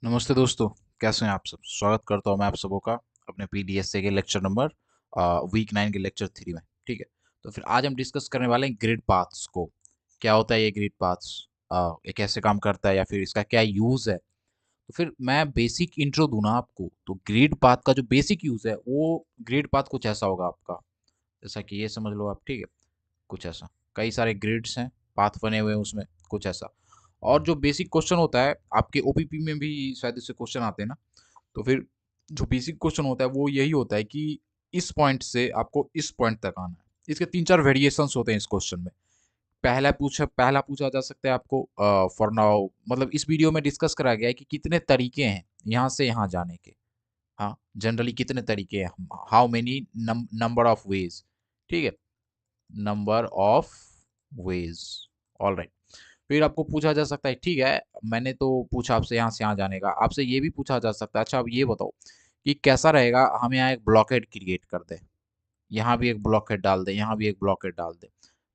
नमस्ते दोस्तों, कैसे हैं आप सब? स्वागत करता हूँ मैं आप सबों का अपने पीडीएसए के लेक्चर नंबर वीक 9 के लेक्चर 3 में। ठीक है, तो फिर आज हम डिस्कस करने वाले हैं ग्रिड पाथ्स को। क्या होता है ये ग्रिड पाथ्स, ये कैसे काम करता है या फिर इसका क्या यूज़ है? तो फिर मैं बेसिक इंट्रो दूँ ना आपको, तो ग्रिड पाथ का जो बेसिक यूज़ है वो ग्रिड पाथ कुछ ऐसा होगा आपका, जैसा कि ये समझ लो आप। ठीक है, कुछ ऐसा कई सारे ग्रिड्स हैं, पाथ बने हुए हैं उसमें, कुछ ऐसा। और जो बेसिक क्वेश्चन होता है आपके ओपीपी में भी शायद इससे क्वेश्चन आते हैं ना, तो फिर जो बेसिक क्वेश्चन होता है वो यही होता है कि इस पॉइंट से आपको इस पॉइंट तक आना है। इसके 3-4 वेरिएशंस होते हैं इस क्वेश्चन में। पहला पूछा जा सकता है आपको फॉर नाउ, मतलब इस वीडियो में डिस्कस करा गया है कि कितने तरीके हैं यहाँ से यहाँ जाने के। हाँ, जनरली कितने तरीके हैं, how many number of ways. ठीक है, नंबर ऑफ वेज। ऑलराइट। फिर आपको पूछा जा सकता है, ठीक है, मैंने तो पूछा आपसे यहाँ से यहाँ जाने का, आपसे ये भी पूछा जा सकता है, अच्छा अब ये बताओ कि कैसा रहेगा हम यहाँ एक ब्लॉकेड क्रिएट कर दें, यहाँ भी एक ब्लॉकेड डाल दें, यहाँ भी एक ब्लॉकेड डाल दें।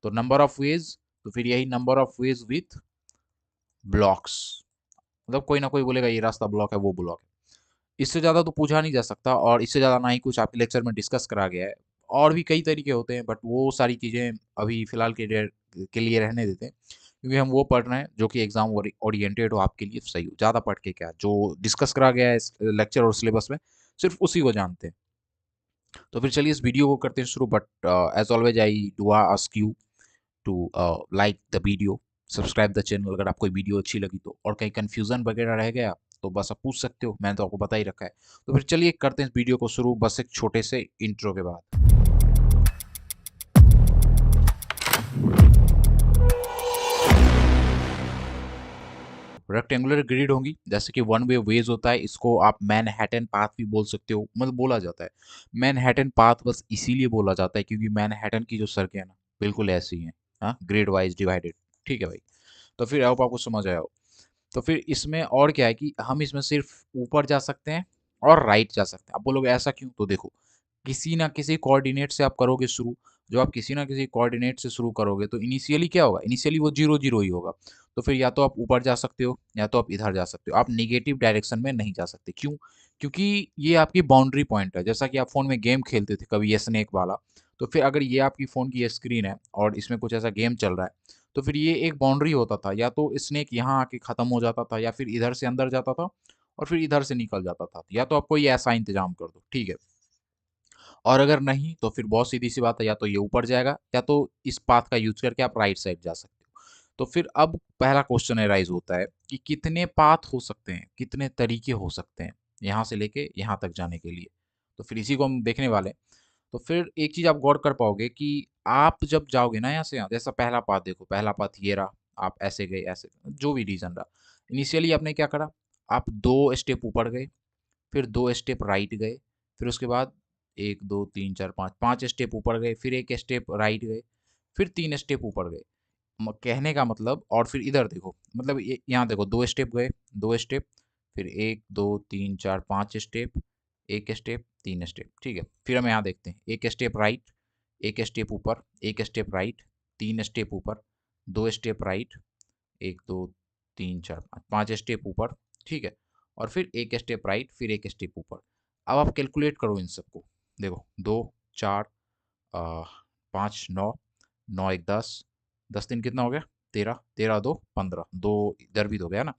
तो नंबर ऑफ वेज, तो फिर यही number of ways with blocks, मतलब कोई ना कोई बोलेगा ये रास्ता ब्लॉक है, वो ब्लॉक है। इससे ज़्यादा तो पूछा नहीं जा सकता और इससे ज़्यादा ना ही कुछ आपके लेक्चर में डिस्कस करा गया है। और भी कई तरीके होते हैं बट वो सारी चीज़ें अभी फ़िलहाल के लिए रहने देते हैं, क्योंकि हम वो पढ़ रहे हैं जो कि एग्ज़ाम ओरिएंटेड हो, आपके लिए सही हो। ज़्यादा पढ़ के क्या, जो डिस्कस करा गया है इस लेक्चर और सिलेबस में, सिर्फ़ उसी को जानते हैं। तो फिर चलिए इस वीडियो को करते हैं शुरू, but as always I do ask you to like the video, subscribe the channel अगर आपको वीडियो अच्छी लगी तो, और कहीं कंफ्यूजन वगैरह रह गया तो बस आप पूछ सकते हो, मैंने तो आपको बता ही रखा है। तो फिर चलिए करते हैं इस वीडियो को शुरू, बस एक छोटे से इंट्रो के बाद। रेक्टेंगुलर ग्रिड होंगी, जैसे कि वन वे वेज होता है, इसको आप मैनहट्टन पाथ भी बोल सकते हो, मतलब बोला जाता है। मैनहट्टन पाथ बस इसीलिए बोला जाता है क्योंकि मैनहट्टन की जो सड़कें हैं ना, बिल्कुल ऐसी हैं, हाँ, ग्रिड वाइज डिवाइडेड। ठीक है भाई, तो फिर आई होप आपको समझ आया हो। तो फिर इसमें और क्या है कि हम इसमें सिर्फ ऊपर जा सकते हैं और राइट जा सकते हैं। आप बोलोगे ऐसा क्यों? तो देखो, किसी ना किसी कोऑर्डिनेट से आप करोगे शुरू। जो आप किसी ना किसी कोऑर्डिनेट से शुरू करोगे तो इनिशियली क्या होगा? इनिशियली वो 0 0 ही होगा। तो फिर या तो आप ऊपर जा सकते हो या तो आप इधर जा सकते हो। आप नेगेटिव डायरेक्शन में नहीं जा सकते। क्यों? क्योंकि ये आपकी बाउंड्री पॉइंट है। जैसा कि आप फ़ोन में गेम खेलते थे कभी, ये स्नेक वाला। तो फिर अगर ये आपकी फ़ोन की स्क्रीन है और इसमें कुछ ऐसा गेम चल रहा है, तो फिर ये एक बाउंड्री होता था, या तो स्नेक यहाँ आके खत्म हो जाता था या फिर इधर से अंदर जाता था और फिर इधर से निकल जाता था, या तो आपको ये ऐसा इंतजाम कर दो। ठीक है, और अगर नहीं तो फिर बहुत सीधी सी बात है, या तो ये ऊपर जाएगा या तो इस पाथ का यूज करके आप राइट साइड जा सकते हो। तो फिर अब पहला क्वेश्चन एराइज होता है कि कितने पाथ हो सकते हैं, कितने तरीके हो सकते हैं यहाँ से लेके यहाँ तक जाने के लिए। तो फिर इसी को हम देखने वाले हैं। तो फिर एक चीज आप गौर कर पाओगे कि आप जब जाओगे ना यहाँ से यहाँ, जैसा पहला पाथ देखो, पहला पाथ ये रहा, आप ऐसे गए, ऐसे जो भी रीजन रहा, इनिशियली आपने क्या करा, आप 2 स्टेप ऊपर गए, फिर 2 स्टेप राइट गए, फिर उसके बाद 1 2 3 4 5 5 स्टेप ऊपर गए, फिर 1 स्टेप राइट गए, फिर 3 स्टेप ऊपर गए। कहने का मतलब, और फिर इधर देखो, मतलब यहाँ देखो, 2 स्टेप गए, 2 स्टेप, फिर 1 2 3 4 5 स्टेप, 1 स्टेप, 3 स्टेप। ठीक है, फिर हम यहाँ देखते हैं, 1 स्टेप राइट, 1 स्टेप ऊपर, 1 स्टेप राइट, 3 स्टेप ऊपर, 2 स्टेप राइट, 1 2 3 4 5 5 स्टेप ऊपर। ठीक है, और फिर 1 स्टेप राइट, फिर 1 स्टेप ऊपर। अब आप कैलकुलेट करो इन सबको। देखो, 2 4 5 9, 9 1 10, 10 3 कितना हो गया? 13, 13 2 15, दो इधर भी तो गया ना,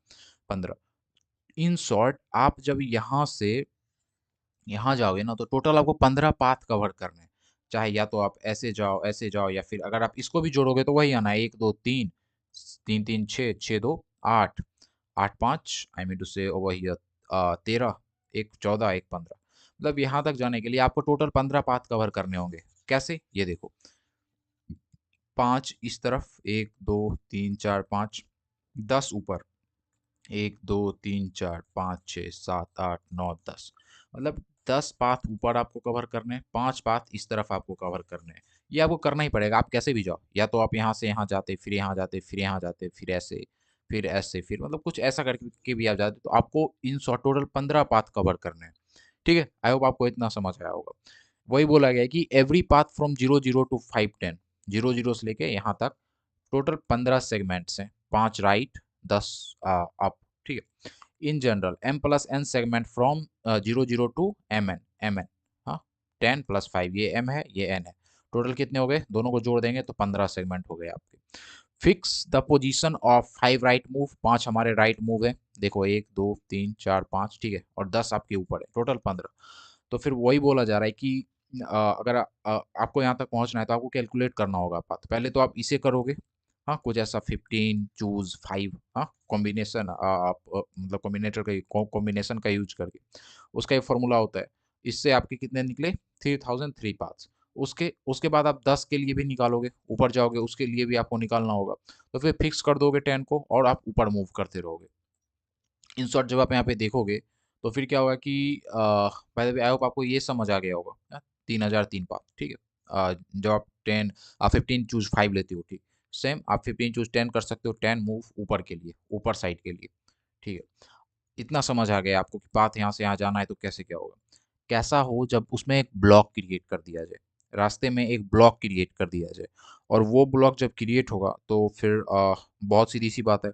15। इन शॉर्ट आप जब यहाँ से यहाँ जाओगे ना, तो टोटल आपको 15 पाथ कवर करने हैं। चाहे या तो आप ऐसे जाओ, या फिर अगर आप इसको भी जोड़ोगे तो वही आना है, 1 2 3, 3 3 6 6 2 8, 8 5, आई मीन टू से वही 13, एक 14, एक 15। मतलब यहाँ तक जाने के लिए आपको टोटल 15 पाथ कवर करने होंगे। कैसे? ये देखो, 5 इस तरफ, 1 2 3 4 5, 10 ऊपर, 1 2 3 4 5 6 7 8 9 10, मतलब 10 पाथ ऊपर आपको कवर करने हैं, 5 पाथ इस तरफ आपको कवर करने हैं। ये आपको करना ही पड़ेगा, आप कैसे भी जाओ, या तो आप यहाँ से यहाँ जाते, फिर यहाँ जाते, फिर यहाँ जाते, फिर ऐसे, फिर मतलब कुछ ऐसा करके भी आप जाते, तो आपको in short total 15 path cover करने हैं। ठीक है, आई होप आपको इतना समझ आया होगा। वही बोला गया है कि एवरी पाथ फ्रॉम 0 0 टू 5 10, 0 0 से लेके यहाँ तक टोटल 15 सेगमेंट्स हैं, 5 राइट, 10 अप। ठीक है, in general m plus n segment from 00 to mn हाँ 10 प्लस 5 ये m है ये n है, टोटल कितने हो गए, दोनों को जोड़ देंगे तो 15 सेगमेंट हो गए आपके। Fix the position of 5 right move, 5 हमारे राइट मूव है, देखो 1 2 3 4 5 ठीक है, और 10 आपके ऊपर है, टोटल 15। तो फिर वही बोला जा रहा है कि अगर आपको यहाँ तक पहुँचना है तो आपको कैलकुलेट करना होगा पाथ। पहले तो आप इसे करोगे, हाँ कुछ ऐसा 15 चूज 5 हाँ कॉम्बिनेशन आप मतलब कॉम्बिनेटर का कॉम्बिनेशन का यूज करके उसका एक फॉर्मूला होता है, इससे आपके कितने निकले 3003 पाथ्स। उसके उसके बाद आप 10 के लिए भी निकालोगे, ऊपर जाओगे उसके लिए भी आपको निकालना होगा, तो फिर फिक्स कर दोगे 10 को और आप ऊपर मूव करते रहोगे। इन शॉर्ट जब आप यहाँ पे देखोगे तो फिर क्या होगा कि by the way I hope आपको ये समझ आ गया होगा, 3003 पाथ ठीक है। जब आप 10 आप 15 चूज 5 लेते हो ठीक, सेम आप 15 चूज 10 कर सकते हो, 10 मूव ऊपर के लिए, ऊपर साइड के लिए ठीक है। इतना समझ आ गया आपको कि पाथ यहाँ से यहाँ जाना है तो कैसे क्या होगा। कैसा हो जब उसमें एक ब्लॉक क्रिएट कर दिया जाए, रास्ते में एक ब्लॉक क्रिएट कर दिया जाए, और वो ब्लॉक जब क्रिएट होगा तो फिर बहुत सीधी सी बात है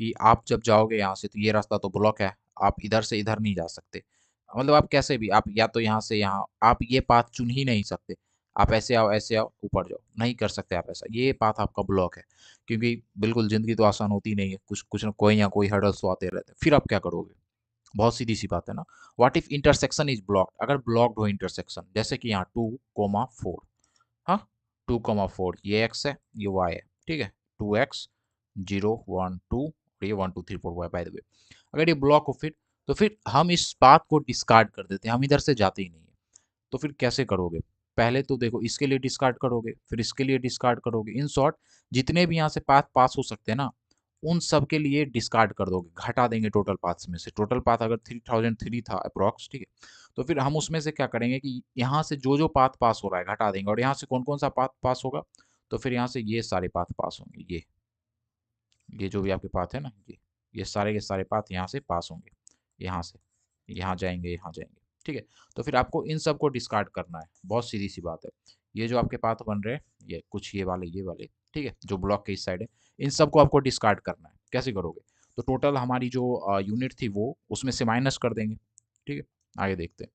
कि आप जब जाओगे यहाँ से तो ये रास्ता तो ब्लॉक है, आप इधर से इधर नहीं जा सकते, मतलब आप कैसे भी आप या तो यहाँ से यहाँ आप ये पाथ चुन ही नहीं सकते, आप ऐसे आओ ऊपर जाओ नहीं कर सकते आप ऐसा, ये पाथ आपका ब्लॉक है। क्योंकि बिल्कुल ज़िंदगी तो आसान होती नहीं है, कुछ कुछ ना कोई या कोई हर्डल्स तो आते रहते हैं, फिर आप क्या करोगे, बहुत सीधी सी बात है ना। What if intersection is blocked, अगर ब्लॉक्ड हो इंटरसेक्शन, जैसे कि यहाँ 2,4 हाँ 2,4 ये x है ये y है ठीक है, 2x 0 1 2 और ये 1 2 3 4 y बाय द वे, अगर ये ब्लॉक हो तो फिर हम इस पाथ को डिस्कार्ड कर देते हैं, हम इधर से जाते ही नहीं है। तो फिर कैसे करोगे, पहले तो देखो इसके लिए डिस्कार्ड करोगे फिर इसके लिए डिस्कार्ड करोगे, इन शॉर्ट जितने भी यहाँ से पाथ पास हो सकते हैं ना उन सब के लिए डिस्कार्ड कर दोगे, घटा देंगे टोटल पाथ्स में से। टोटल पाथ अगर 3003 था अप्रॉक्स ठीक है, तो फिर हम उसमें से क्या करेंगे कि यहाँ से जो जो पाथ पास हो रहा है घटा देंगे, और यहाँ से कौन कौन सा पाथ पास होगा, तो फिर यहाँ से ये सारे पाथ पास होंगे, ये जो भी आपके पाथ है ना ये सारे के सारे पाथ यहाँ से पास होंगे, यहाँ से यहाँ जाएंगे यहाँ जाएंगे ठीक है। तो फिर आपको इन सब को डिस्कार्ड करना है, बहुत सीधी सी बात है। ये जो आपके पाथ बन रहे हैं ये कुछ ये वाले ठीक है जो ब्लॉक के इस साइड है, इन सबको आपको डिस्कार्ड करना है। कैसे करोगे, तो टोटल हमारी जो यूनिट थी वो उसमें से माइनस कर देंगे ठीक है। आगे देखते हैं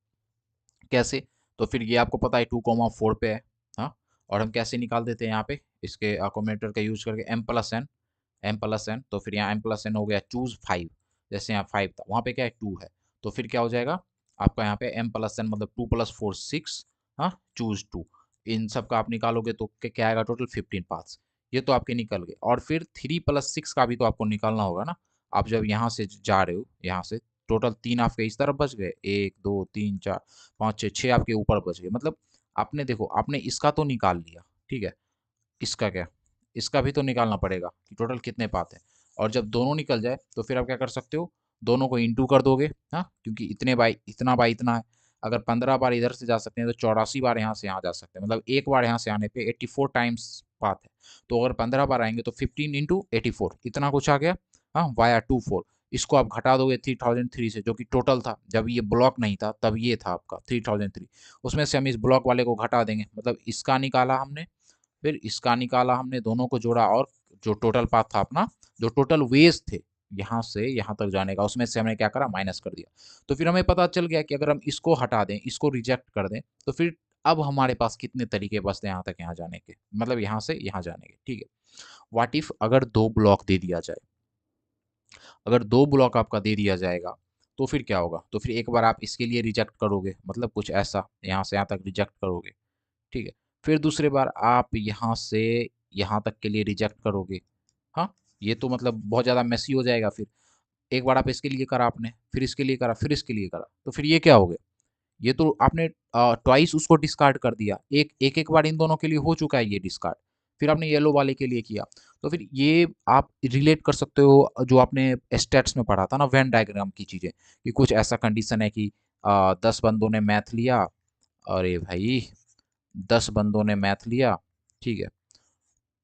कैसे, तो फिर ये आपको पता है 2,4 पे है हाँ, और हम कैसे निकाल देते हैं यहाँ पे इसके कॉम्बिनेटर का यूज करके m+n, तो फिर यहाँ m+n हो गया चूज 5, जैसे यहाँ 5 था वहाँ पे क्या है 2 है, तो फिर क्या हो जाएगा आपका यहाँ पे m+n मतलब 2 + 4 6 हाँ चूज 2, इन सब का आप निकालोगे तो क्या आएगा टोटल 15 पाथ्स, ये तो आपके निकल गए। और फिर 3 + 6 का भी तो आपको निकालना होगा ना, आप जब यहाँ से जा रहे हो यहाँ से टोटल 3 आपके इस तरफ बच गए, 1 2 3 4 5 6 6 आपके ऊपर बच गए, मतलब आपने देखो आपने इसका तो निकाल लिया ठीक है, इसका क्या, इसका भी तो निकालना पड़ेगा कि टोटल कितने पाथ हैं। और जब दोनों निकल जाए तो फिर आप क्या कर सकते हो, दोनों को इंटू कर दोगे हाँ, क्योंकि इतना बाई इतना है, अगर 15 बार इधर से जा सकते हैं तो 84 बार यहाँ से यहाँ जा सकते हैं, मतलब एक बार यहाँ से आने पे 84 टाइम्स पाथ है, तो अगर 15 बार आएंगे तो 15 इंटू 84 इतना कुछ आ गया हाँ वाया 24, इसको आप घटा दोगे 3003 से जो कि टोटल था, जब ये ब्लॉक नहीं था तब ये था आपका 3003, उसमें से हम इस ब्लॉक वाले को घटा देंगे, मतलब इसका निकाला हमने फिर इसका निकाला हमने, दोनों को जोड़ा, और जो टोटल पाथ था अपना, जो टोटल वेज थे यहाँ से यहाँ तक जाने का, उसमें से हमने क्या करा माइनस कर दिया। तो फिर हमें पता चल गया कि अगर हम इसको हटा दें इसको रिजेक्ट कर दें तो फिर अब हमारे पास कितने तरीके बचते हैं यहाँ तक यहाँ जाने के, मतलब यहाँ से यहाँ जाने के ठीक है। व्हाट इफ अगर 2 ब्लॉक दे दिया जाए, अगर 2 ब्लॉक आपका दे दिया जाएगा तो फिर क्या होगा, तो फिर एक बार आप इसके लिए रिजेक्ट करोगे, मतलब कुछ ऐसा यहाँ से यहाँ तक रिजेक्ट करोगे ठीक है, फिर दूसरे बार आप यहाँ से यहाँ तक के लिए रिजेक्ट करोगे हाँ, ये तो मतलब बहुत ज़्यादा मेसी हो जाएगा। फिर एक बार आप इसके लिए करा आपने, फिर इसके लिए करा, फिर इसके लिए करा, तो फिर ये क्या हो गया, ये तो आपने ट्वाइस उसको डिस्कार्ड कर दिया, एक बार इन दोनों के लिए हो चुका है ये डिस्कार्ड, फिर आपने येलो वाले के लिए किया। तो फिर ये आप रिलेट कर सकते हो जो आपने स्टेट्स में पढ़ा था ना वेन डायग्राम की चीज़ें, कि कुछ ऐसा कंडीशन है कि 10 बंदों ने मैथ लिया, अरे भाई 10 बंदों ने मैथ लिया ठीक है,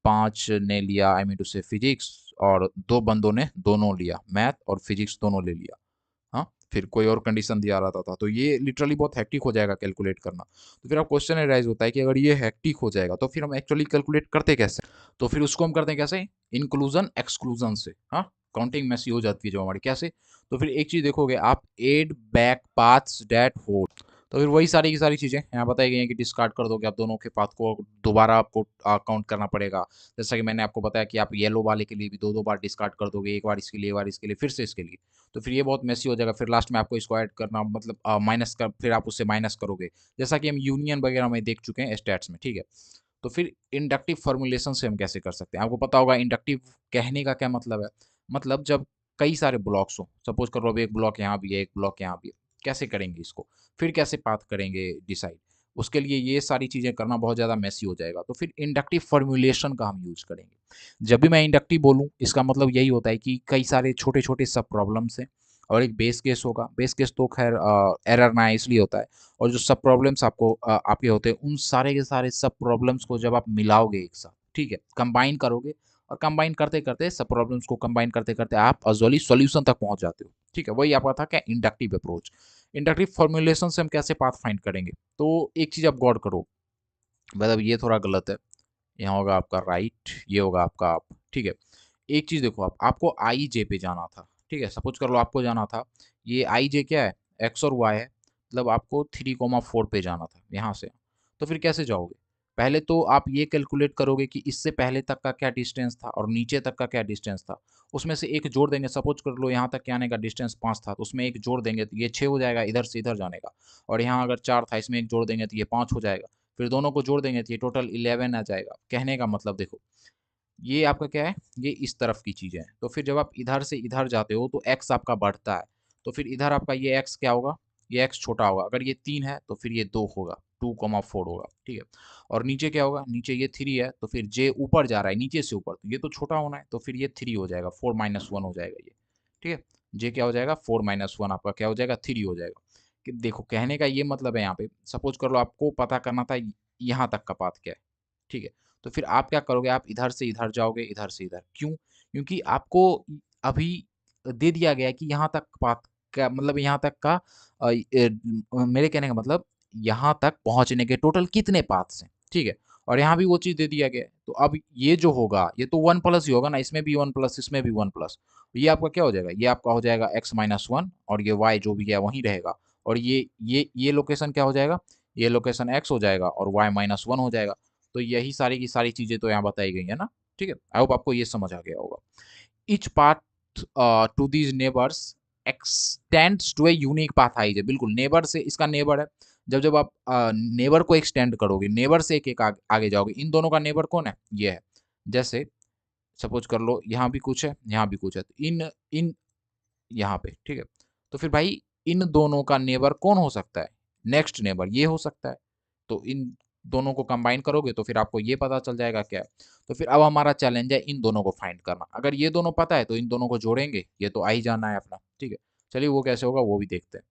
5 ने लिया आई मीन टू से फिजिक्स, और 2 बंदों ने दोनों लिया मैथ और फिजिक्स दोनों ले लिया हाँ, फिर कोई और कंडीशन दिया रहता था, तो ये लिटरली बहुत हेक्टिक हो जाएगा कैलकुलेट करना। तो फिर अब क्वेश्चन राइज होता है कि अगर ये हेक्टिक हो जाएगा तो फिर हम एक्चुअली कैलकुलेट करते कैसे, तो फिर उसको हम करते हैं कैसे, इंक्लूजन एक्सक्लूजन से हाँ, काउंटिंग मैसी हो जाती है जो हमारी, कैसे? तो फिर एक चीज़ देखोगे आप, add back paths that hold, तो फिर वही सारी की सारी चीज़ें यहाँ बताई गई हैं कि डिस्कार्ड कर दोगे आप दोनों के पाथ को, दोबारा आपको काउंट करना पड़ेगा। जैसा कि मैंने आपको बताया कि आप येलो वाले के लिए भी दो दो बार डिस्कार्ड कर दोगे, एक बार इसके लिए, एक बार इसके लिए, फिर से इसके लिए, तो फिर ये बहुत मेसी हो जाएगा। फिर लास्ट में आपको इसको ऐड करना, मतलब माइनस कर, फिर आप उससे माइनस करोगे, जैसा कि हम यूनियन वगैरह में देख चुके हैं स्टैट्स में, ठीक है। तो फिर इंडक्टिव फॉर्मुलेशन से हम कैसे कर सकते हैं? आपको पता होगा इंडक्टिव कहने का क्या मतलब है। मतलब जब कई सारे ब्लॉक्स हो, सपोज करो अब एक ब्लॉक यहाँ भी है, एक ब्लॉक यहाँ भी है, कैसे करेंगे इसको, फिर कैसे पाथ करेंगे डिसाइड, उसके लिए ये सारी चीज़ें करना बहुत ज़्यादा मेसी हो जाएगा। तो फिर इंडक्टिव फॉर्मुलेशन का हम यूज करेंगे। जब भी मैं इंडक्टिव बोलूँ, इसका मतलब यही होता है कि कई सारे छोटे छोटे सब प्रॉब्लम्स हैं और एक बेस केस होगा। बेस केस तो खैर एरर ना इसलिए होता है, और जो सब प्रॉब्लम्स आपको आपके होते हैं, उन सारे के सारे सब प्रॉब्लम्स को जब आप मिलाओगे एक साथ, ठीक है, कंबाइन करोगे, और कंबाइन करते करते सब प्रॉब्लम्स को कंबाइन करते करते आप अजली सॉल्यूशन तक पहुंच जाते हो, ठीक है। वही आपका था क्या, इंडक्टिव अप्रोच। इंडक्टिव फॉर्मुलेशन से हम कैसे पाथ फाइंड करेंगे? तो एक चीज आप गौर करो, मतलब ये थोड़ा गलत है, यहाँ होगा आपका राइट, ये होगा आपका आप, ठीक है। एक चीज देखो, आपको आई जे पे जाना था, ठीक है, सपोज कर लो आपको जाना था, ये आई जे क्या है, एक्स और वाई है, मतलब आपको 3,4 पे जाना था यहाँ से। तो फिर कैसे जाओगे? पहले तो आप ये कैलकुलेट करोगे कि इससे पहले तक का क्या डिस्टेंस था और नीचे तक का क्या डिस्टेंस था, उसमें से एक जोड़ देंगे। सपोज कर लो यहाँ तक के आने का डिस्टेंस 5 था, तो उसमें एक जोड़ देंगे तो ये 6 हो जाएगा इधर से इधर जाने का, और यहाँ अगर 4 था, इसमें एक जोड़ देंगे तो ये 5 हो जाएगा, फिर दोनों को जोड़ देंगे तो ये टोटल 11 आ जाएगा। कहने का मतलब देखो, ये आपका क्या है, ये इस तरफ की चीज़ें हैं। तो फिर जब आप इधर से इधर जाते हो तो x आपका बढ़ता है, तो फिर इधर आपका ये x क्या होगा, ये x छोटा होगा। अगर ये 3 है तो फिर ये 2 होगा, 2,4 होगा, ठीक है। और नीचे क्या होगा, नीचे ये 3 है, तो फिर j ऊपर जा रहा है नीचे से ऊपर, तो ये तो छोटा होना है, तो फिर ये 3 हो जाएगा, 4 माइनस 1 हो जाएगा ये, ठीक है। j क्या हो जाएगा, 4 माइनस 1 आपका क्या हो जाएगा, 3 हो जाएगा। कि देखो कहने का ये मतलब है, यहाँ पे सपोज कर लो आपको पता करना था यहाँ तक का पाथ क्या है, ठीक है। तो फिर आप क्या करोगे, आप इधर से इधर जाओगे, इधर से इधर, क्यों? क्योंकि आपको अभी दे दिया गया है कि यहाँ तक पाथ का मतलब यहाँ तक का मेरे कहने का मतलब यहाँ तक पहुँचने के टोटल कितने पाथ्स हैं, ठीक है। और यहाँ भी वो चीज़ दे दिया गया है, तो अब ये जो होगा ये तो 1 प्लस ही होगा ना, इसमें भी 1 प्लस, इसमें भी 1 प्लस, ये आपका क्या हो जाएगा, ये आपका हो जाएगा x माइनस 1, और ये y जो भी है वहीं रहेगा, और ये लोकेशन क्या हो जाएगा, ये लोकेशन x हो जाएगा और y माइनस 1 हो जाएगा। तो यही सारी की सारी चीजें तो यहाँ बताई गई है ना, ठीक है। आई होप आपको ये समझ आ गया होगा। Each path to these neighbours extends to a unique path I, बिल्कुल नेबर से, इसका नेबर है। जब जब आप नेबर को एक्सटेंड करोगे, नेबर से एक एक आगे जाओगे, इन दोनों का नेबर कौन है, ये है। जैसे सपोज कर लो यहाँ भी कुछ है, यहाँ भी कुछ है, तो इन इन यहाँ पे, ठीक है। तो फिर भाई इन दोनों का नेबर कौन हो सकता है, नेक्स्ट नेबर ये हो सकता है। तो इन दोनों को कंबाइन करोगे तो फिर आपको ये पता चल जाएगा क्या है। तो फिर अब हमारा चैलेंज है इन दोनों को फाइंड करना। अगर ये दोनों पता है तो इन दोनों को जोड़ेंगे, ये तो आ ही जाना है अपना, ठीक है। चलिए वो कैसे होगा वो भी देखते हैं।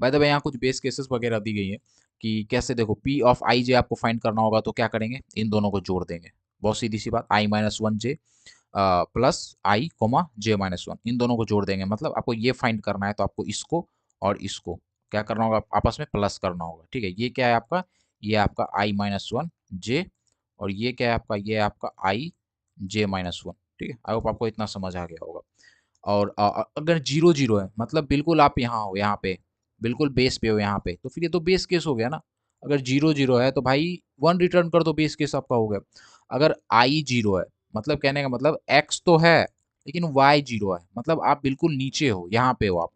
बाय द वे यहाँ कुछ बेस केसेस वगैरह दी गई है कि कैसे, देखो पी ऑफ आई जे आपको फाइंड करना होगा, तो क्या करेंगे, इन दोनों को जोड़ देंगे। बहुत सीधी सी बात, I minus 1 J plus I comma J minus 1, इन दोनों को जोड़ देंगे। मतलब आपको ये फाइंड करना है तो आपको इसको और इसको क्या करना होगा, आपस में प्लस करना होगा, ठीक है। ये क्या है आपका, ये आपका आई माइनस 1 जे, और ये क्या है आपका, ये आपका आई जे माइनस 1, ठीक है। आई होप आपको इतना समझ आ गया होगा। और अगर 0 0 है, मतलब बिल्कुल आप यहाँ हो, यहाँ पे बिल्कुल बेस पे हो यहाँ पे, तो फिर ये तो बेस केस हो गया ना। अगर 0 0 है तो भाई 1 रिटर्न कर दो, बेस केस आपका हो गया। अगर आई 0 है, मतलब कहने का मतलब x तो है लेकिन y 0 है, मतलब आप बिल्कुल नीचे हो, यहाँ पे हो आप।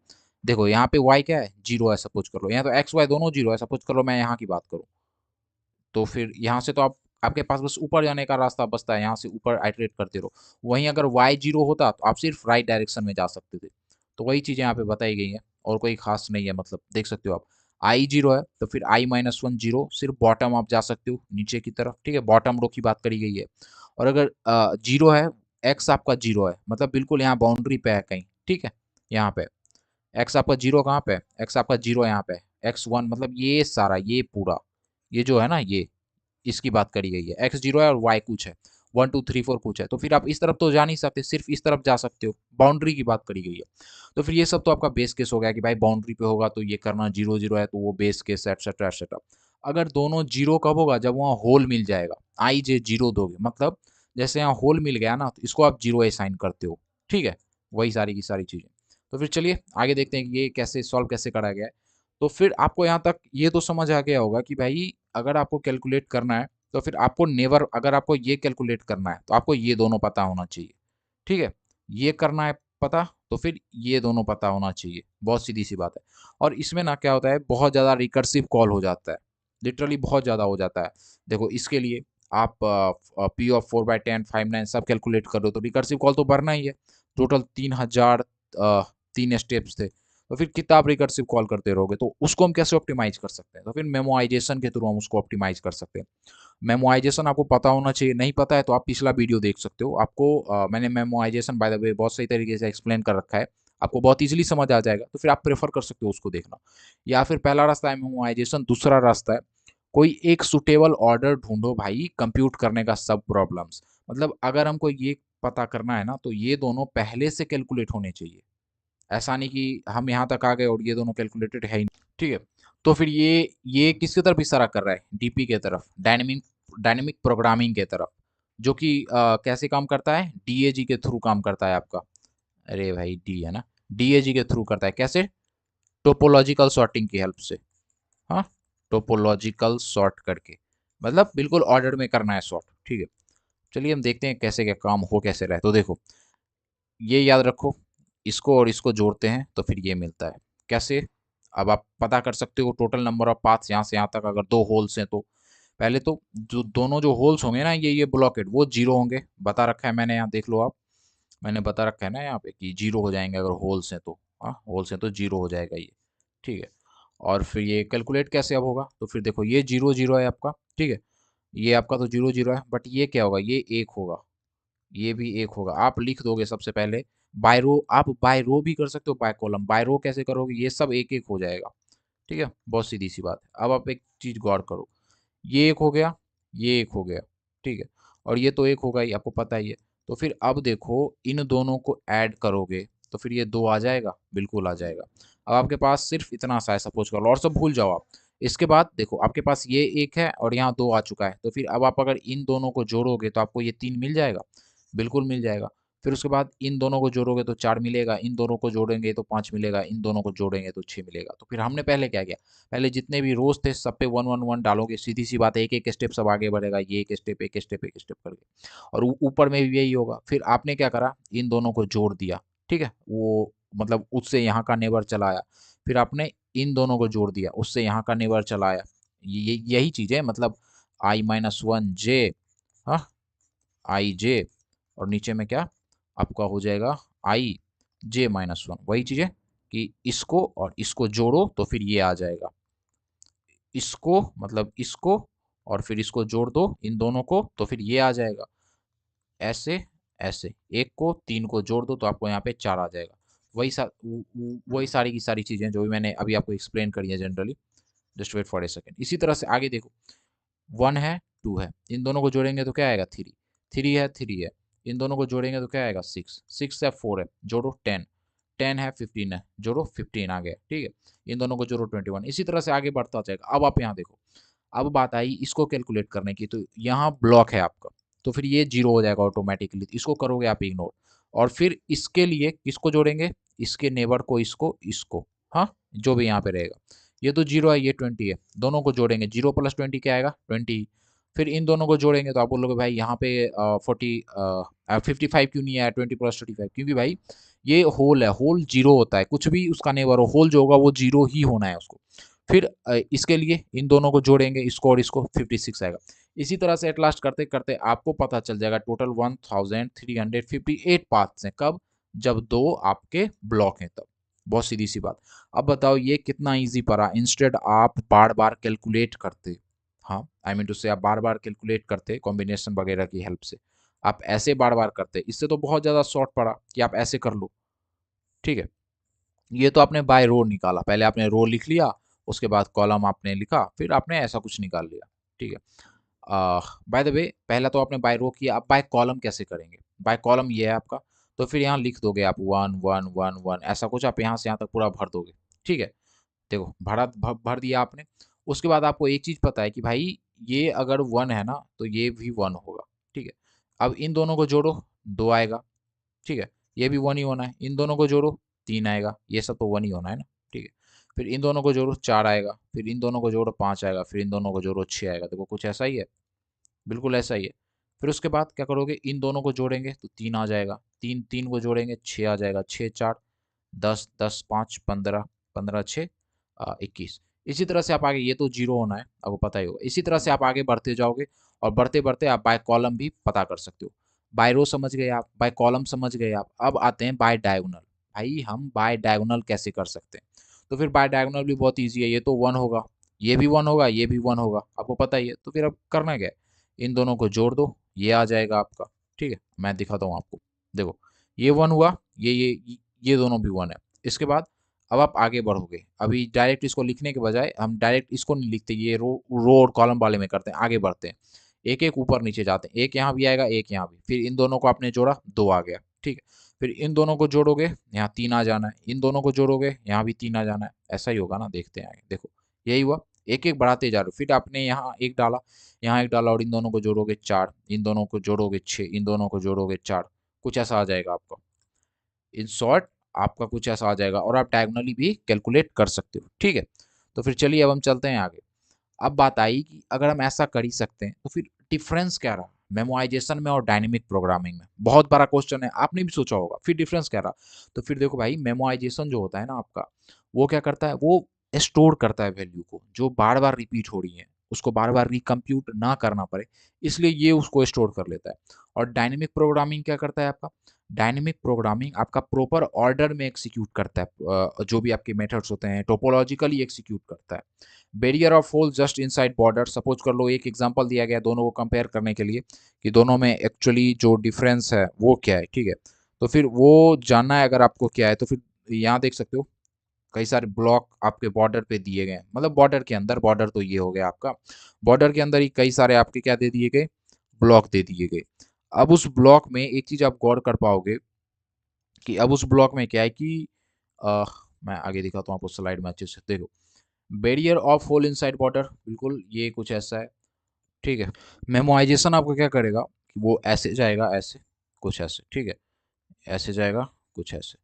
देखो यहाँ पे y क्या है, 0 है, सपोज कर लो। यहाँ तो x y दोनों 0 है, सपोज कर लो मैं यहाँ की बात करूँ, तो फिर यहाँ से तो आप, आपके पास बस ऊपर जाने का रास्ता बचता है, यहाँ से ऊपर आइटरेट करते रहो। वहीं अगर y 0 होता तो आप सिर्फ राइट डायरेक्शन में जा सकते थे। तो वही चीज़ें यहाँ पे बताई गई हैं, और कोई खास नहीं है, मतलब देख सकते हो आप। आई 0 है तो फिर आई माइनस 1 0, सिर्फ बॉटम आप जा सकते हो नीचे की तरफ, ठीक है, बॉटम रो की बात करी गई है। और अगर 0 है, एक्स आपका 0 है, मतलब बिल्कुल यहाँ बाउंड्री पे है कहीं, ठीक है। यहाँ पे एक्स आपका 0 कहाँ पे है, एक्स आपका 0 यहाँ पे, एक्स 1, मतलब ये सारा ये पूरा ये जो है ना, ये इसकी बात करी गई है। एक्स 0 है और वाई कुछ है, 1 2 3 4 कुछ है, तो फिर आप इस तरफ तो जा नहीं सकते, सिर्फ इस तरफ जा सकते हो, बाउंड्री की बात करी गई है। तो फिर ये सब तो आपका बेस केस हो गया कि भाई बाउंड्री पे होगा तो ये करना, 0 0 है तो वो बेस केस, एटसेट्रा एटसेट्रा। अगर दोनों जीरो कब होगा, जब वहाँ होल मिल जाएगा, आई जे 0 दोगे, मतलब जैसे यहाँ होल मिल गया ना, तो इसको आप 0 असाइन करते हो, ठीक है, वही सारी की सारी चीज़ें। तो फिर चलिए आगे देखते हैं कि ये कैसे सॉल्व कैसे करा गया है। तो फिर आपको यहाँ तक ये तो समझ आ गया होगा कि भाई अगर आपको कैलकुलेट करना है, तो फिर आपको नेवर अगर आपको ये कैलकुलेट करना है, तो आपको ये दोनों पता होना चाहिए। ठीक है? ये करना है पता, तो फिर ये दोनों पता होना चाहिए। बहुत सीधी-सी बात है। और इसमें ना क्या होता है, बहुत ज़्यादा रिकर्सिव कॉल हो जाता है। लिटरली बहुत ज़्यादा हो जाता है। देखो इसके लिए आप पी ऑफ 4/10, 5, 9 सब कैलकुलेट कर रहे हो, तो रिकर्सिव कॉल तो भरना ही है। टोटल 3000 3 स्टेप्स थे। तो फिर कितना आप रिकर्सिव कॉल करते रहोगे, तो उसको हम कैसे ऑप्टिमाइज़ कर सकते हैं? तो फिर मेमोआइज़ेशन के थ्रू हम उसको ऑप्टिमाइज़ कर सकते हैं। मेमोआइज़ेशन आपको पता होना चाहिए, नहीं पता है तो आप पिछला वीडियो देख सकते हो। आपको मैंने मेमोआइज़ेशन बाय द वे बहुत सही तरीके से एक्सप्लेन कर रखा है। आपको बहुत ईज़िली समझ आ जाएगा, तो फिर आप प्रेफ़र कर सकते हो उसको देखना। या फिर पहला रास्ता है मेमोआइज़ेशन, दूसरा रास्ता है कोई एक सूटेबल ऑर्डर ढूँढो भाई कंप्यूट करने का सब प्रॉब्लम्स। मतलब अगर हमको ये पता करना है ना, तो ये दोनों पहले से कैलकुलेट होने चाहिए। ऐसा नहीं कि हम यहाँ तक आ गए और ये दोनों कैलकुलेटेड है ही नहीं, ठीक है? तो फिर ये किसकी तरफ इशारा कर रहा है? डीपी के तरफ, डायनामिक डायनामिक प्रोग्रामिंग के तरफ, जो कि कैसे काम करता है? डीएजी के थ्रू काम करता है आपका। अरे भाई डी है ना? डीएजी के थ्रू करता है, कैसे? टोपोलॉजिकल सॉर्टिंग की हेल्प से, हाँ? टोपोलॉजिकल सॉर्ट करके, मतलब बिल्कुल ऑर्डर में करना है सॉर्ट, ठीक है? चलिए हम देखते हैं कैसे क्या काम हो कैसे रहा है। तो देखो ये याद रखो, इसको और इसको जोड़ते हैं तो फिर ये मिलता है। कैसे? अब आप पता कर सकते हो टोटल नंबर ऑफ पाथ्स यहाँ से यहाँ तक अगर 2 होल्स हैं तो। पहले तो जो दोनों जो होल्स होंगे ना ये ब्लॉकेड वो 0 होंगे, बता रखा है मैंने यहाँ देख लो आप। मैंने बता रखा है ना यहाँ पे कि 0 हो जाएँगे अगर होल्स हैं तो। हाँ, होल्स हैं तो 0 हो जाएगा ये, ठीक है? और फिर ये कैलकुलेट कैसे अब होगा? तो फिर देखो ये 0, 0 है आपका, ठीक है? ये आपका तो 0, 0 है बट ये क्या होगा? ये 1 होगा। ये भी एक होगा। आप लिख दोगे सबसे पहले बाय रो, आप बाय रो भी कर सकते हो बाय कॉलम। बाय रो कैसे करोगे? ये सब एक एक हो जाएगा, ठीक है? बहुत सीधी सी बात है। अब आप एक चीज गौर करो, ये एक हो गया, ये एक हो गया, ठीक है? और ये तो एक होगा ही, आपको पता ही है। तो फिर अब देखो इन दोनों को ऐड करोगे तो फिर ये दो आ जाएगा, बिल्कुल आ जाएगा। अब आपके पास सिर्फ इतना सा है, सपोज कर लो, और सब भूल जाओ आप। इसके बाद देखो आपके पास ये एक है और यहाँ दो आ चुका है, तो फिर अब आप अगर इन दोनों को जोड़ोगे तो आपको ये तीन मिल जाएगा, बिल्कुल मिल जाएगा। फिर उसके बाद इन दोनों को जोड़ोगे तो 4 मिलेगा, इन दोनों को जोड़ेंगे तो 5 मिलेगा, इन दोनों को जोड़ेंगे तो 6 मिलेगा। तो फिर हमने पहले क्या किया? पहले जितने भी रोज़ थे सब पे 1 1 1 डालोगे, सीधी-सी बात है, एक-एक स्टेप सब आगे बढ़ेगा, ये एक स्टेप, एक स्टेप, एक स्टेप करके। और ऊ ऊपर में भी यही होगा। फिर आपने क्या करा? इन दोनों को जोड़ दिया, ठीक है? वो मतलब उससे यहाँ का नेबर चला आया। फिर आपने इन दोनों को जोड़ दिया, उससे यहाँ का नेबर चला आया। ये यही चीज़ है, मतलब i-1 j, हाँ? आई जे, और नीचे में क्या आपका हो जाएगा आई जे माइनस वन। वही चीज़ है कि इसको और इसको जोड़ो तो फिर ये आ जाएगा, इसको मतलब इसको और फिर इसको जोड़ दो इन दोनों को तो फिर ये आ जाएगा। ऐसे ऐसे एक को तीन को जोड़ दो तो आपको यहाँ पे चार आ जाएगा। वही सारी की सारी चीज़ें जो भी मैंने अभी आपको एक्सप्लेन करी है generally. Just wait for a second. इसी तरह से आगे देखो, 1 है, 2 है, इन दोनों को जोड़ेंगे तो क्या आएगा? 3, 3 है, 3 है, इन दोनों को जोड़ेंगे तो क्या आएगा? 6, 6 है, 4 है, जोड़ो 10, 10 है, 15 है, जोड़ो 15 आ गया, ठीक है? इन दोनों को जोड़ो 21, इसी तरह से आगे बढ़ता जाएगा। अब आप यहाँ देखो, अब बात आई इसको कैलकुलेट करने की, तो यहाँ ब्लॉक है आपका, तो फिर ये 0 हो जाएगा ऑटोमैटिकली, इसको करोगे आप इग्नोर। और फिर इसके लिए किसको जोड़ेंगे? इसके नेबर को, इसको, हाँ? जो भी यहाँ पे रहेगा। ये तो 0 है, ये 20 है, दोनों को जोड़ेंगे, 0 प्लस 20 क्या आएगा? 20। फिर इन दोनों को जोड़ेंगे तो आप बोलोगे भाई यहाँ पे 55 क्यों नहीं आया? 20 प्लस 25, क्योंकि भाई ये होल है, होल 0 होता है, कुछ भी उसका नेबर हो, होल जो होगा वो 0 ही होना है उसको। फिर इसके लिए इन दोनों को जोड़ेंगे, इसको और इसको, 56 आएगा। इसी तरह से एट लास्ट करते करते आपको पता चल जाएगा टोटल 1358 पाथ्स हैं। कब? जब दो आपके ब्लॉक हैं तब। बहुत सीधी सी बात। अब बताओ ये कितना इजी पड़ा, इंस्टेड आप बार बार कैलकुलेट करते, हाँ आई मीन टू से आप बार बार कैलकुलेट करते कॉम्बिनेशन वगैरह की हेल्प से, आप ऐसे बार बार करते, इससे तो बहुत ज़्यादा शॉर्ट पड़ा कि आप ऐसे कर लो, ठीक है? ये तो आपने बाय रो निकाला, पहले आपने रो लिख लिया, उसके बाद कॉलम आपने लिखा, फिर आपने ऐसा कुछ निकाल लिया, ठीक है? बाय द वे पहला तो आपने बाय रो किया, अब बाय कॉलम कैसे करेंगे? बाय कॉलम ये है आपका, तो फिर यहाँ लिख दोगे आप 1 1 1 1 ऐसा कुछ, आप यहाँ से यहाँ तक पूरा भर दोगे, ठीक है? देखो भर दिया आपने। उसके बाद आपको एक चीज़ पता है कि भाई ये अगर 1 है ना, तो ये भी 1 होगा, ठीक है? अब इन दोनों को जोड़ो, 2 आएगा, ठीक है? ये भी 1 ही होना है। इन दोनों को जोड़ो 3 आएगा, ये सब तो 1 ही होना है ना, ठीक है। फिर इन दोनों को जोड़ो 4 आएगा, फिर इन दोनों को जोड़ो 5 आएगा, फिर इन दोनों को जोड़ो 6 आएगा। देखो कुछ ऐसा ही है, बिल्कुल ऐसा ही है। फिर उसके बाद क्या करोगे, इन दोनों को जोड़ेंगे तो 3 आ जाएगा, 3 3 को जोड़ेंगे 6 आ जाएगा, 6 4 10 10 5 15 15 6 21। इसी तरह से आप आगे, ये तो जीरो होना है आपको पता ही होगा। इसी तरह से आप आगे बढ़ते जाओगे और बढ़ते बढ़ते आप बाय कॉलम भी पता कर सकते हो। बाय रो समझ गए आप, बाय कॉलम समझ गए आप, अब आते हैं बाय डायगोनल। भाई हम बाय डायगोनल कैसे कर सकते हैं? तो फिर बाय डायगोनल भी बहुत ईजी है। ये तो 1 होगा, ये भी 1 होगा, ये भी 1 होगा, आपको पता ही है। तो फिर अब करना क्या है, इन दोनों को जोड़ दो, ये आ जाएगा आपका, ठीक है। मैं दिखाता हूँ आपको, देखो ये 1 हुआ, ये दोनों भी 1 है। इसके बाद अब आप आगे बढ़ोगे, अभी डायरेक्ट इसको लिखने के बजाय हम डायरेक्ट इसको नहीं लिखते, ये रो और कॉलम वाले में करते हैं। आगे बढ़ते हैं, एक एक ऊपर नीचे जाते हैं, एक यहाँ भी आएगा, एक यहाँ भी, फिर इन दोनों को आपने जोड़ा 2 आ गया, ठीक है। फिर इन दोनों को जोड़ोगे, यहाँ 3 आ जाना है, इन दोनों को जोड़ोगे, यहाँ भी 3 आ जाना है। ऐसा ही होगा ना, देखते हैं आगे, देखो यही हुआ, एक एक बढ़ाते जा रहे हो। फिर आपने यहाँ एक डाला, यहाँ एक डाला, और इन दोनों को जोड़ोगे 4, इन दोनों को जोड़ोगे 6, इन दोनों को जोड़ोगे 4, कुछ ऐसा आ जाएगा आपका। इन शॉर्ट आपका कुछ ऐसा आ जाएगा, और आप डायगोनली भी कैलकुलेट कर सकते हो, ठीक है। तो फिर चलिए अब हम चलते हैं आगे। अब बात आई कि अगर हम ऐसा कर ही सकते हैं तो फिर डिफरेंस क्या रहा मेमोराइजेशन में और डायनेमिक प्रोग्रामिंग में? बहुत बड़ा क्वेश्चन है, आपने भी सोचा होगा, फिर डिफरेंस क्या रहा? तो फिर देखो भाई, मेमोराइजेशन जो होता है ना आपका, वो क्या करता है, वो स्टोर करता है वैल्यू को जो बार बार रिपीट हो रही है, उसको बार बार रिकम्प्यूट ना करना पड़े, इसलिए ये उसको स्टोर कर लेता है। और डायनेमिक प्रोग्रामिंग क्या करता है आपका, डायनेमिक प्रोग्रामिंग आपका प्रॉपर ऑर्डर में एग्जीक्यूट करता है, जो भी आपके मेथड्स होते हैं टोपोलॉजिकली एग्जीक्यूट करता है। Barrier of hole just inside border, suppose कर लो एक एग्जांपल दिया गया दोनों को कंपेयर करने के लिए कि दोनों में एक्चुअली जो डिफरेंस है वो क्या है, ठीक है। तो फिर वो जानना है अगर आपको क्या है, तो फिर यहाँ देख सकते हो कई सारे ब्लॉक आपके बॉर्डर पे दिए गए हैं, मतलब बॉर्डर के अंदर, बॉर्डर तो ये हो गया आपका, बॉर्डर के अंदर ही कई सारे आपके क्या दे दिए गए, ब्लॉक दे दिए गए। अब उस ब्लॉक में एक चीज आप गौर कर पाओगे कि अब उस ब्लॉक में क्या है कि अ, मैं आगे दिखाता हूँ आपको स्लाइड में अच्छे से, देखो barrier of hole inside border, बिल्कुल ये कुछ ऐसा है, ठीक है। मेमोराइजेशन आपको क्या करेगा कि वो ऐसे जाएगा, ऐसे कुछ ऐसे, ठीक है, ऐसे जाएगा कुछ ऐसे।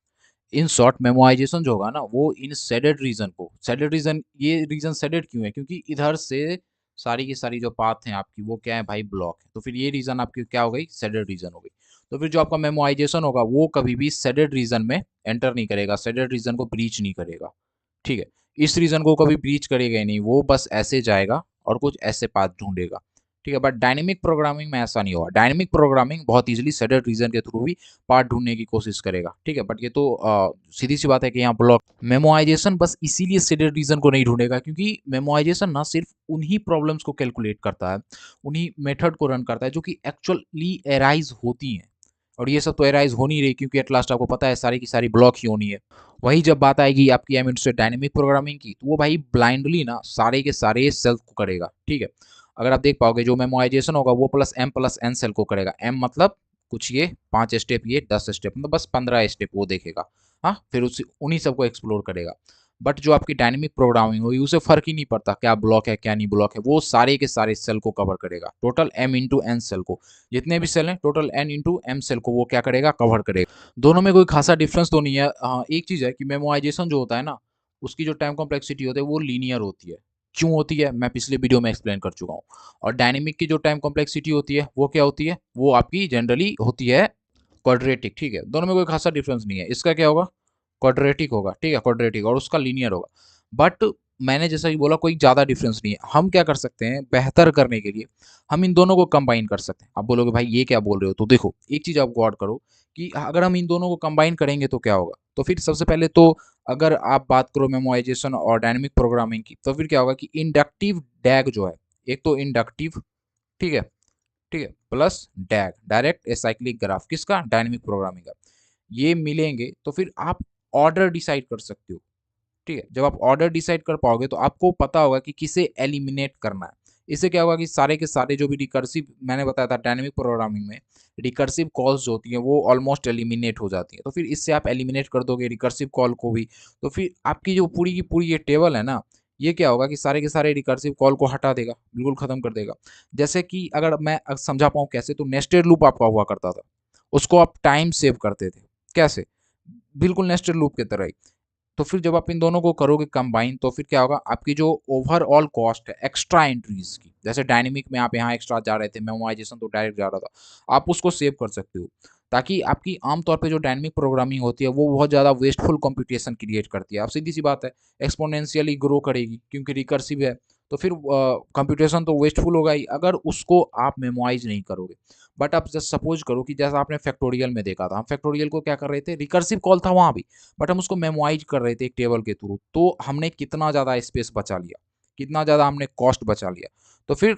इन शॉर्ट मेमोराइजेशन जो होगा ना वो इन शेडेड रीजन को, शेडेड रीजन, ये रीजन शेडेड क्यों है, क्योंकि इधर से सारी की सारी जो पाथ हैं आपकी वो क्या है भाई, ब्लॉक है, तो फिर ये रीजन आपकी क्या हो गई, शेडेड रीजन हो गई। तो फिर जो आपका मेमोराइजेशन होगा वो कभी भी शेडेड रीजन में एंटर नहीं करेगा, शेडेड रीजन को ब्रीच नहीं करेगा, ठीक है। इस रीजन को कभी ब्रीच करेगा ही नहीं, वो बस ऐसे जाएगा और कुछ ऐसे पाथ ढूंढेगा, ठीक है। बट डायनेमिक प्रोग्रामिंग में ऐसा नहीं होगा, डायनेमिक प्रोग्रामिंग बहुत इजीली शेडेड रीजन के थ्रू भी पार्ट ढूंढने की कोशिश करेगा, ठीक है। बट ये तो सीधी सी बात है कि यहाँ ब्लॉक मेमोराइजेशन बस इसीलिए शेडेड रीजन को नहीं ढूंढेगा क्योंकि मेमोराइजेशन ना सिर्फ उन्हीं प्रॉब्लम्स को कैलकुलेट करता है, उन्हीं मेथड को रन करता है जो कि एक्चुअली एराइज होती हैं, और ये सब तो एराइज हो नहीं रही क्योंकि एट लास्ट आपको पता है सारी की सारी ब्लॉक ही होनी है। वही जब बात आएगी आपकी एम से डायनेमिक प्रोग्रामिंग की, तो वो भाई ब्लाइंडली ना सारे के सारे सेल को करेगा, ठीक है। अगर आप देख पाओगे जो मेमोराइजेशन होगा वो प्लस एन सेल को करेगा, एम मतलब कुछ ये 5 स्टेप, ये 10 स्टेप, मतलब बस 15 स्टेप वो देखेगा, हाँ, फिर उसी उन्हीं सबको एक्सप्लोर करेगा। बट जो आपकी डायनेमिक प्रोग्रामिंग होगी उसे फर्क ही नहीं पड़ता क्या ब्लॉक है क्या नहीं ब्लॉक है, वो सारे के सारे सेल को कवर करेगा, total M into N cell को, जितने भी सेल हैं total N into M cell को वो क्या करेगा, कवर करेगा। दोनों में कोई खासा डिफरेंस तो नहीं है, हाँ एक चीज़ है कि मेमोराइजेशन जो होता है ना उसकी जो टाइम कॉम्प्लेक्सिटी होती है वो लीनियर होती है। क्यों होती है मैं पिछले वीडियो में एक्सप्लेन कर चुका हूँ। और डायनेमिक की जो टाइम कॉम्प्लेक्सिटी होती है वो क्या होती है, वो आपकी जनरली होती है क्वाड्रेटिक, ठीक है। दोनों में कोई खासा डिफरेंस नहीं है, इसका क्या होगा, क्वाड्रेटिक होगा, ठीक है, क्वाड्रेटिक, और उसका लीनियर होगा। बट मैंने जैसा कि बोला कोई ज़्यादा डिफरेंस नहीं है। हम क्या कर सकते हैं बेहतर करने के लिए, हम इन दोनों को कंबाइन कर सकते हैं। आप बोलोगे भाई ये क्या बोल रहे हो, तो देखो एक चीज़ आप गौर करो कि अगर हम इन दोनों को कंबाइन करेंगे तो क्या होगा। तो फिर सबसे पहले तो अगर आप बात करो मेमोराइजेशन और डायनेमिक प्रोग्रामिंग की, तो फिर क्या होगा कि इंडक्टिव डैग जो है, एक तो इंडक्टिव, ठीक है, ठीक है, प्लस डैग डायरेक्ट एसाइक्लिक ग्राफ, किसका, डायनेमिक प्रोग्रामिंग का, ये मिलेंगे तो फिर आप ऑर्डर डिसाइड कर सकते हो, ठीक है। जब आप ऑर्डर डिसाइड कर पाओगे तो आपको पता होगा कि किसे एलिमिनेट करना है। इससे क्या होगा कि सारे के सारे जो भी रिकर्सिव, मैंने बताया था डायनेमिक प्रोग्रामिंग में रिकर्सिव कॉल्स जो होती हैं वो ऑलमोस्ट एलिमिनेट हो जाती हैं, तो फिर इससे आप एलिमिनेट कर दोगे रिकर्सिव कॉल को भी, तो फिर आपकी जो पूरी की पूरी ये टेबल है ना, ये क्या होगा कि सारे के सारे रिकर्सिव कॉल को हटा देगा, बिल्कुल खत्म कर देगा। जैसे कि अगर मैं समझा पाऊँ कैसे, तो नेस्टेड लूप आपका हुआ करता था, उसको आप टाइम सेव करते थे, कैसे? बिल्कुल नेस्टेड लूप की तरह ही। तो फिर जब आप इन दोनों को करोगे कंबाइन तो फिर क्या होगा, आपकी जो ओवरऑल कॉस्ट है एक्स्ट्रा एंट्रीज की, जैसे डायनेमिक में आप यहाँ एक्स्ट्रा जा रहे थे, मेमोराइजेशन तो डायरेक्ट जा रहा था, आप उसको सेव कर सकते हो, ताकि आपकी आमतौर पे जो डायनेमिक प्रोग्रामिंग होती है वो बहुत ज़्यादा वेस्टफुल कंप्यूटेशन क्रिएट करती है। अब सीधी सी बात है, एक्सपोनेंशियली ग्रो करेगी क्योंकि रिकर्सिव है, तो फिर कंप्यूटेशन तो वेस्टफुल होगा ही अगर उसको आप मेमोराइज नहीं करोगे। बट आप जस्ट सपोज करो कि जैसा आपने फैक्टोरियल में देखा था, हम फैक्टोरियल को क्या कर रहे थे, रिकर्सिव कॉल था वहाँ भी, बट हम उसको मेमोराइज कर रहे थे एक टेबल के थ्रू, तो हमने कितना ज़्यादा स्पेस बचा लिया, कितना ज़्यादा हमने कॉस्ट बचा लिया। तो फिर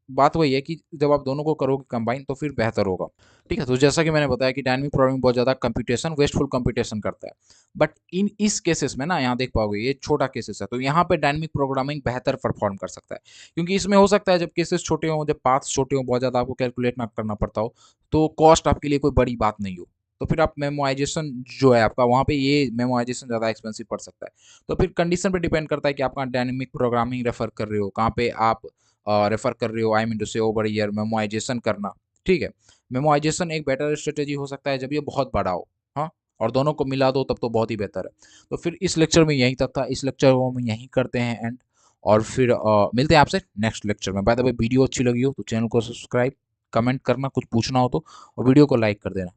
बात वही है कि जब आप दोनों को करोगे कंबाइन तो फिर बेहतर होगा। ठीक है, तो जैसा कि मैंने बताया कि डायनामिक प्रोग्रामिंग बहुत ज़्यादा कंप्यूटेशन वेस्टफुल कंप्यूटेशन करता है, बट इन इस केसेस में ना यहाँ देख पाओगे ये छोटा केसेस है, तो यहाँ पे डायनामिक प्रोग्रामिंग बेहतर परफॉर्म कर सकता है, क्योंकि इसमें हो सकता है जब केसेस छोटे हों, जब पाथ्स छोटे हों, बहुत ज़्यादा आपको कैलकुलेट ना करना पड़ता हो, तो कॉस्ट आपके लिए कोई बड़ी बात नहीं हो, तो फिर आप मेमोराइजेशन जो है आपका वहाँ पे ये मेमोराइजेशन ज़्यादा एक्सपेंसिव पड़ सकता है। तो फिर कंडीशन पे डिपेंड करता है कि आप कहाँ डायनामिक प्रोग्रामिंग रेफर कर रहे हो, कहाँ पे आप रेफर कर रहे हो, आई मीन टू से ओवर ईयर मेमोराइजेशन करना। ठीक है, मेमोराइजेशन एक बेटर स्ट्रेटेजी हो सकता है जब ये बहुत बड़ा हो, हाँ, और दोनों को मिला दो तब तो बहुत ही बेहतर है। तो फिर इस लेक्चर में यही तक था, इस लेक्चर को हम यहीं करते हैं एंड, और फिर मिलते हैं आपसे नेक्स्ट लेक्चर में। बाय द वे वीडियो अच्छी लगी हो तो चैनल को सब्सक्राइब, कमेंट करना, कुछ पूछना हो तो, और वीडियो को लाइक कर देना।